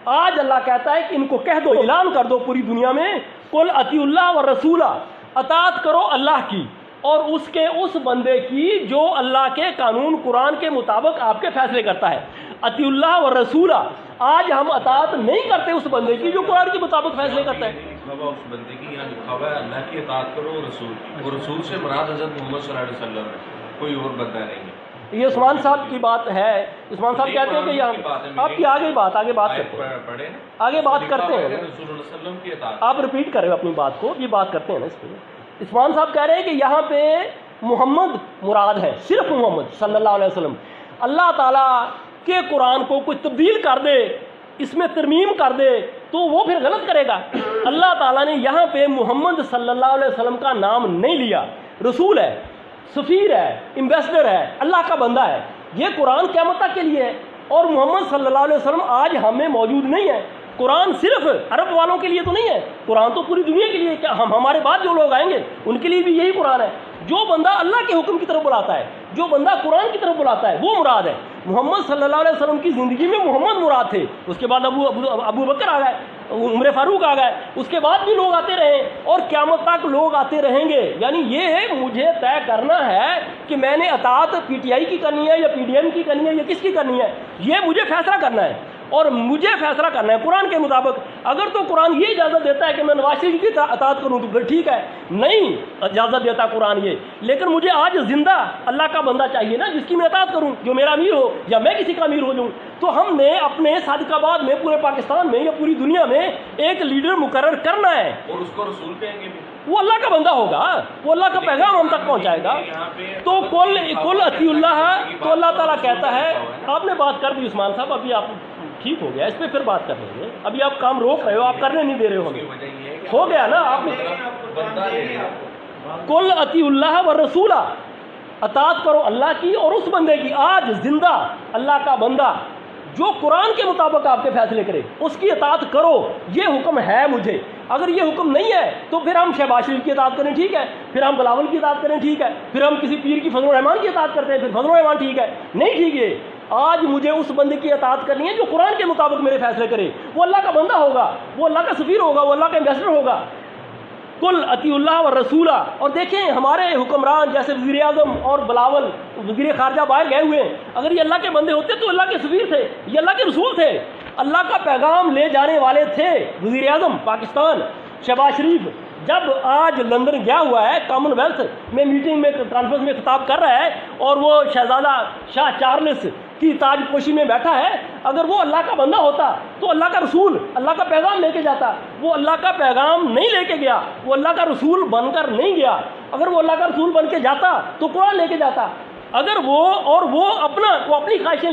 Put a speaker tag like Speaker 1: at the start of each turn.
Speaker 1: آج اللہ کہتا ہے کہ ان کو کہہ دو، اعلان کر دو پوری دنیا میں، قل اطیعوا اللہ والرسول، اطاعت کرو اللہ کی اور اس بندے کی جو اللہ کے قانون قرآن کے مطابق آپ کے فیصلے کرتا ہے۔ اطیعوا اللہ والرسول، آج ہم اطاعت نہیں کرتے اس بندے کی جو قرآن کے مطابق فیصلے کرتا ہے۔
Speaker 2: اس بندے کی یہاں لکھا ہوا ہے اللہ کی اطاعت کرو رسول کی، اور رسول سے مراد حضرت محمد صلی اللہ علیہ وسلم ہے، کوئی اور بندہ نہیں ہے۔
Speaker 1: یہ عثمان صاحب کی بات ہے، عثمان صاحب کہتے ہیں کہ یہاں آپ کی آگے بات کرتے ہیں، آگے بات کرتے ہیں،
Speaker 2: رسول اللہ علیہ وسلم کی اطاعت
Speaker 1: آپ ریپیٹ کر رہے ہو اپنی بات کو، یہ بات کرتے ہیں نا اس پہ۔ عثمان صاحب کہہ رہے ہیں کہ یہاں پہ محمد مراد ہے، صرف محمد صلی اللہ علیہ وسلم۔ اللہ تعالیٰ کے قرآن کو کوئی تبدیل کر دے، اس میں ترمیم کر دے تو وہ پھر غلط کرے گا۔ اللہ تعالیٰ نے یہاں پہ محمد صلی اللہ علیہ وسلم کا نام نہیں لیا، رسول ہے، سفیر ہے، ایمبیسڈر ہے، اللہ کا بندہ ہے۔ یہ قرآن قیامت تک کے لیے ہے، اور محمد صلی اللہ علیہ وسلم آج ہمیں موجود نہیں ہے۔ قرآن صرف عرب والوں کے لیے تو نہیں ہے، قرآن تو پوری دنیا کے لیے، کیا ہمارے بعد جو لوگ آئیں گے ان کے لیے بھی یہی قرآن ہے۔ جو بندہ اللہ کے حکم کی طرف بلاتا ہے، جو بندہ قرآن کی طرف بلاتا ہے، وہ مراد ہے۔ محمد صلی اللہ علیہ وسلم کی زندگی میں محمد مراد تھے، اس کے بعد ابو بکر آ گئے، عمر فاروق آ گئے، اس کے بعد بھی لوگ آتے رہے اور قیامت تک لوگ آتے رہیں گے۔ یعنی یہ مجھے طے کرنا ہے کہ میں نے اطاعت پی ٹی آئی کی کرنی ہے یا پی ڈی ایم کی کرنی ہے یا کس کی کرنی ہے، یہ مجھے فیصلہ کرنا ہے، اور مجھے فیصلہ کرنا ہے قرآن کے مطابق۔ اگر تو قرآن یہ اجازت دیتا ہے کہ میں نواز شریف کی اطاعت کروں تو پھر ٹھیک ہے، نہیں اجازت دیتا قرآن یہ، لیکن مجھے آج زندہ اللہ کا بندہ چاہیے نا جس کی میں اطاعت کروں، جو میرا امیر ہو یا میں کسی کا امیر ہو جاؤں۔ تو ہم نے اپنے صادق آباد میں، پورے پاکستان میں یا پوری دنیا میں ایک لیڈر مقرر کرنا ہے،
Speaker 2: اور اس کو رسول کہیں گے بھی،
Speaker 1: وہ اللہ کا بندہ ہوگا، وہ اللہ کا پیغام ہم تک پہنچائے گا۔ تو کل اطیع اللہ، تو اللہ تعالیٰ کہتا ہے، آپ نے بات کر دی عثمان صاحب، ابھی آپ ٹھیک ہو گیا، اس پہ پھر بات کر لیں گے، ابھی آپ کام روک رہے ہو، آپ کرنے نہیں دے رہے ہو ہمیں، ہو گیا نا آپ نے۔ کل اطیع اللہ والرسول، اطاعت کرو اللہ کی اور اس بندے کی، آج زندہ اللہ کا بندہ جو قرآن کے مطابق آپ کے فیصلے کرے، اس کی اطاعت کرو، یہ حکم ہے مجھے۔ اگر یہ حکم نہیں ہے تو پھر ہم شہباز شریف کی اطاعت کریں، ٹھیک ہے، پھر ہم بلاول کی اطاعت کریں، ٹھیک ہے، پھر ہم کسی پیر کی فضل الرحمان کی اطاعت کرتے ہیں، پھر فضل الرحمان ٹھیک ہے، نہیں ٹھیک ہے۔ آج مجھے اس بندے کی اطاعت کرنی ہے جو قرآن کے مطابق میرے فیصلے کرے، وہ اللہ کا بندہ ہوگا، وہ اللہ کا سفیر ہوگا، وہ اللہ کا ایمبیسڈر ہوگا۔ کل اطیع اللہ والرسول، اور دیکھیں ہمارے حکمران جیسے وزیر اعظم اور بلاول وزیر خارجہ باہر گئے ہوئے ہیں، اگر یہ اللہ کے بندے ہوتے تو اللہ کے سفیر تھے، یہ اللہ کے رسول تھے، اللہ کا پیغام لے جانے والے تھے۔ وزیر اعظم پاکستان شہباز شریف جب آج لندن گیا ہوا ہے، کامن ویلتھ میں میٹنگ میں، کانفرنس میں خطاب کر رہا ہے، اور وہ شہزادہ شاہ چارلس کی تاج پوشی میں بیٹھا ہے، اگر وہ اللہ کا بندہ ہوتا تو اللہ کا رسول اللہ کا پیغام لے کے جاتا۔ وہ اللہ کا پیغام نہیں لے کے گیا، وہ اللہ کا رسول بن کر نہیں گیا۔ اگر وہ اللہ کا رسول بن کے جاتا تو قرآن لے کے جاتا، اگر وہ اپنی خواہشیں